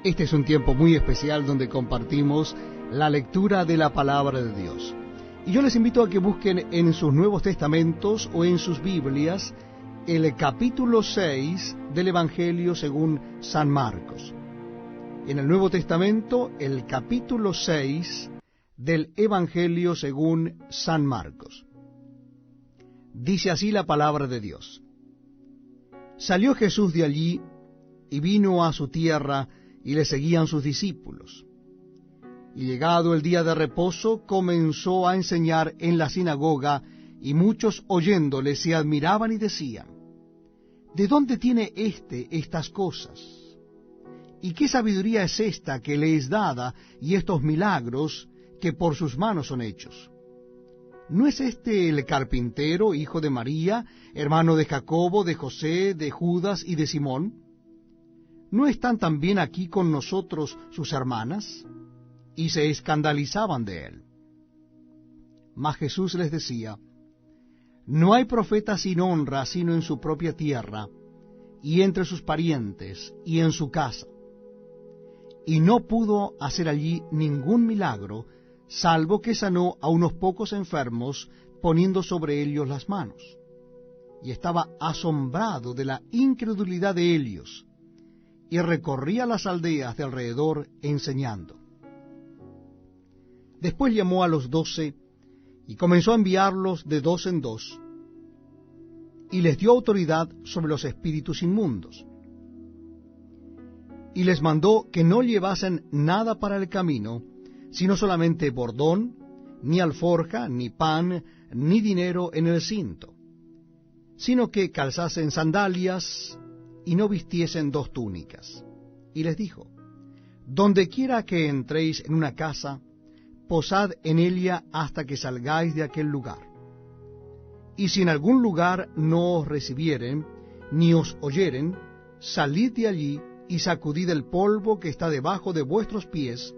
Este es un tiempo muy especial donde compartimos la lectura de la palabra de Dios. Y yo les invito a que busquen en sus Nuevos Testamentos o en sus Biblias el capítulo 6 del Evangelio según San Marcos. En el Nuevo Testamento, el capítulo 6 del Evangelio según San Marcos. Dice así la palabra de Dios. Salió Jesús de allí y vino a su tierra, y le seguían sus discípulos. Y llegado el día de reposo, comenzó a enseñar en la sinagoga, y muchos oyéndole se admiraban y decían: ¿De dónde tiene estas cosas? ¿Y qué sabiduría es esta que le es dada, y estos milagros que por sus manos son hechos? ¿No es este el carpintero, hijo de María, hermano de Jacobo, de José, de Judas y de Simón? ¿No están también aquí con nosotros sus hermanas? Y se escandalizaban de él. Mas Jesús les decía: No hay profeta sin honra sino en su propia tierra, y entre sus parientes, y en su casa. Y no pudo hacer allí ningún milagro, salvo que sanó a unos pocos enfermos, poniendo sobre ellos las manos. Y estaba asombrado de la incredulidad de ellos, y recorría las aldeas de alrededor enseñando. Después llamó a los 12, y comenzó a enviarlos de dos en dos, y les dio autoridad sobre los espíritus inmundos. Y les mandó que no llevasen nada para el camino, sino solamente bordón, ni alforja, ni pan, ni dinero en el cinto, sino que calzasen sandalias, y no vistiesen dos túnicas. Y les dijo: Donde quiera que entréis en una casa, posad en ella hasta que salgáis de aquel lugar. Y si en algún lugar no os recibieren, ni os oyeren, salid de allí y sacudid el polvo que está debajo de vuestros pies,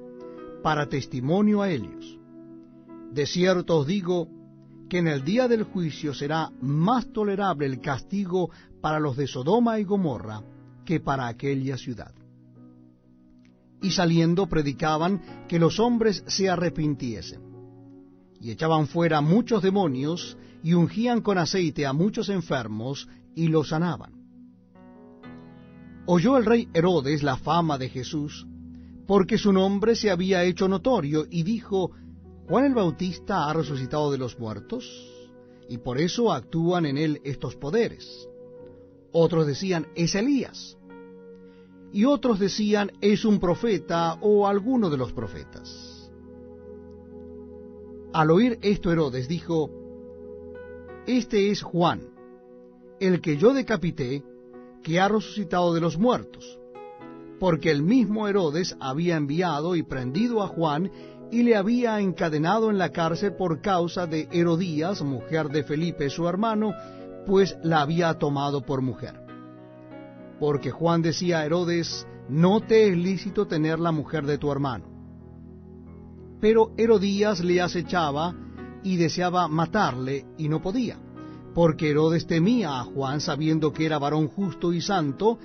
para testimonio a ellos. De cierto os digo, que en el día del juicio será más tolerable el castigo para los de Sodoma y Gomorra que para aquella ciudad. Y saliendo predicaban que los hombres se arrepintiesen. Y echaban fuera muchos demonios, y ungían con aceite a muchos enfermos, y los sanaban. Oyó el rey Herodes la fama de Jesús, porque su nombre se había hecho notorio, y dijo: ¿Juan el Bautista ha resucitado de los muertos? Y por eso actúan en él estos poderes. Otros decían: es Elías. Y otros decían: es un profeta o alguno de los profetas. Al oír esto Herodes dijo: Este es Juan, el que yo decapité, que ha resucitado de los muertos. Porque el mismo Herodes había enviado y prendido a Juan, y le había encadenado en la cárcel por causa de Herodías, mujer de Felipe su hermano, pues la había tomado por mujer. Porque Juan decía a Herodes: no te es lícito tener la mujer de tu hermano. Pero Herodías le acechaba y deseaba matarle, y no podía, porque Herodes temía a Juan, sabiendo que era varón justo y santo,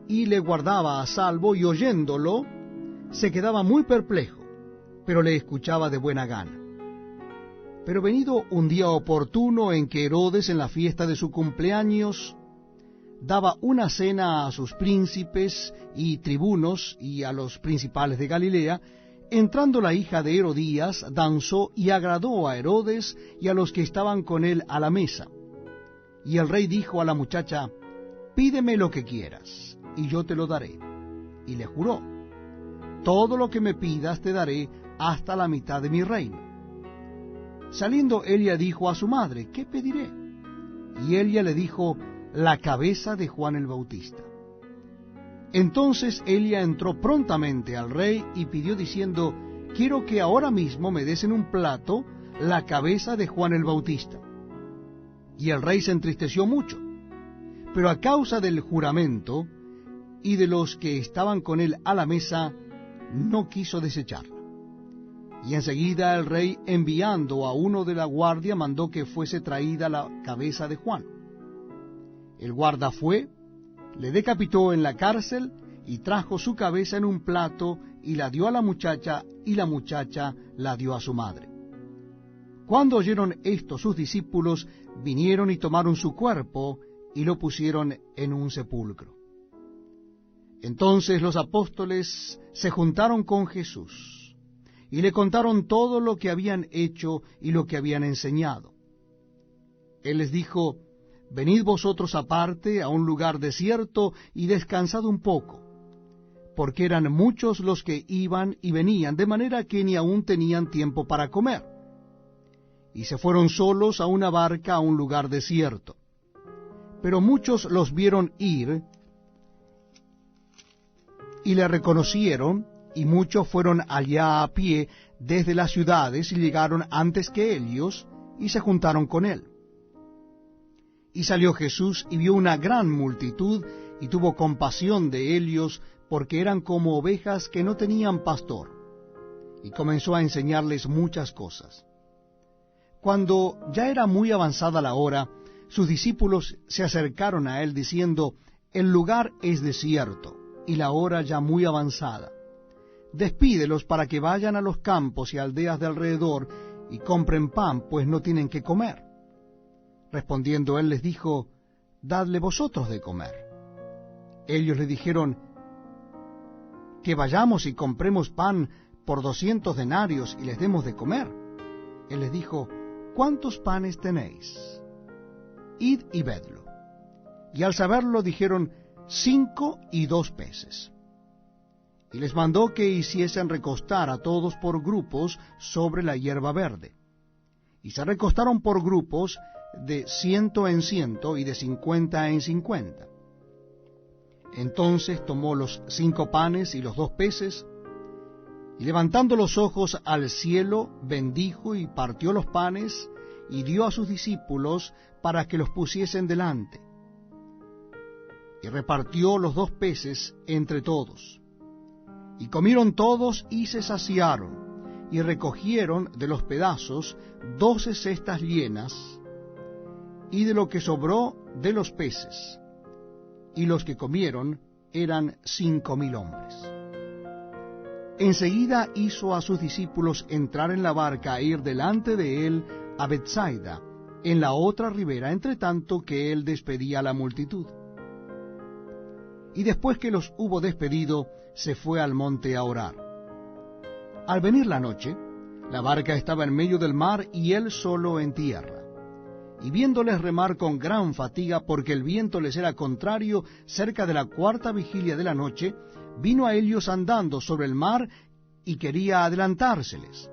y le guardaba a salvo, y oyéndolo se quedaba muy perplejo, pero le escuchaba de buena gana. Pero venido un día oportuno en que Herodes, en la fiesta de su cumpleaños, daba una cena a sus príncipes y tribunos y a los principales de Galilea, entrando la hija de Herodías, danzó y agradó a Herodes y a los que estaban con él a la mesa. Y el rey dijo a la muchacha: Pídeme lo que quieras, y yo te lo daré. Y le juró: Todo lo que me pidas te daré, hasta la mitad de mi reino. Saliendo ella dijo a su madre: ¿Qué pediré? Y ella le dijo: la cabeza de Juan el Bautista. Entonces ella entró prontamente al rey y pidió diciendo: Quiero que ahora mismo me des en un plato la cabeza de Juan el Bautista. Y el rey se entristeció mucho, pero a causa del juramento y de los que estaban con él a la mesa, no quiso desecharla. Y enseguida el rey, enviando a uno de la guardia, mandó que fuese traída la cabeza de Juan. El guarda fue, le decapitó en la cárcel y trajo su cabeza en un plato, y la dio a la muchacha, y la muchacha la dio a su madre. Cuando oyeron esto sus discípulos, vinieron y tomaron su cuerpo, y lo pusieron en un sepulcro. Entonces los apóstoles se juntaron con Jesús, y le contaron todo lo que habían hecho y lo que habían enseñado. Él les dijo: Venid vosotros aparte a un lugar desierto y descansad un poco, porque eran muchos los que iban y venían, de manera que ni aún tenían tiempo para comer. Y se fueron solos a una barca a un lugar desierto. Pero muchos los vieron ir y le reconocieron, y muchos fueron allá a pie desde las ciudades y llegaron antes que ellos y se juntaron con él. Y salió Jesús y vio una gran multitud y tuvo compasión de ellos, porque eran como ovejas que no tenían pastor, y comenzó a enseñarles muchas cosas. Cuando ya era muy avanzada la hora, sus discípulos se acercaron a él diciendo: El lugar es desierto, y la hora ya muy avanzada. Despídelos para que vayan a los campos y aldeas de alrededor y compren pan, pues no tienen que comer. Respondiendo él les dijo: Dadle vosotros de comer. Ellos le dijeron: Que vayamos y compremos pan por 200 denarios y les demos de comer. Él les dijo: ¿Cuántos panes tenéis? Id y vedlo. Y al saberlo dijeron: 5 y 2 peces. Y les mandó que hiciesen recostar a todos por grupos sobre la hierba verde. Y se recostaron por grupos de 100 en 100 y de 50 en 50. Entonces tomó los 5 panes y los 2 peces, y levantando los ojos al cielo, bendijo y partió los panes, y dio a sus discípulos para que los pusiesen delante. Y repartió los 2 peces entre todos. Y comieron todos y se saciaron, y recogieron de los pedazos 12 cestas llenas, y de lo que sobró de los peces. Y los que comieron eran 5,000 hombres. Enseguida hizo a sus discípulos entrar en la barca e ir delante de él a Betsaida, en la otra ribera, entre tanto que él despedía a la multitud. Y después que los hubo despedido, se fue al monte a orar. Al venir la noche, la barca estaba en medio del mar y él solo en tierra. Y viéndoles remar con gran fatiga, porque el viento les era contrario, cerca de la 4ª vigilia de la noche, vino a ellos andando sobre el mar y quería adelantárseles.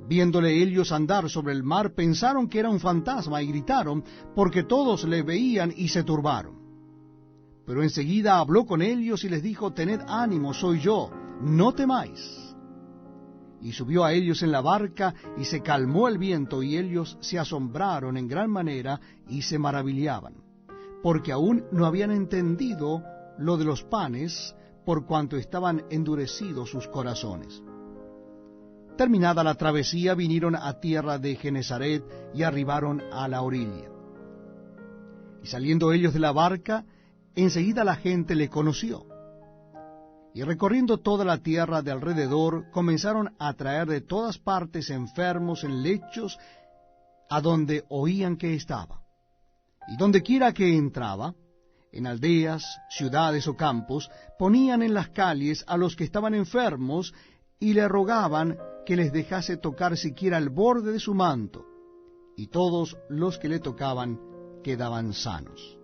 Viéndole ellos andar sobre el mar, pensaron que era un fantasma y gritaron, porque todos le veían y se turbaron. Pero enseguida habló con ellos y les dijo: Tened ánimo, soy yo, no temáis. Y subió a ellos en la barca, y se calmó el viento, y ellos se asombraron en gran manera, y se maravillaban, porque aún no habían entendido lo de los panes, por cuanto estaban endurecidos sus corazones. Terminada la travesía, vinieron a tierra de Genesaret, y arribaron a la orilla. Y saliendo ellos de la barca, enseguida la gente le conoció. Y recorriendo toda la tierra de alrededor, comenzaron a traer de todas partes enfermos en lechos, a donde oían que estaba. Y donde quiera que entraba, en aldeas, ciudades o campos, ponían en las calles a los que estaban enfermos, y le rogaban que les dejase tocar siquiera el borde de su manto, y todos los que le tocaban quedaban sanos.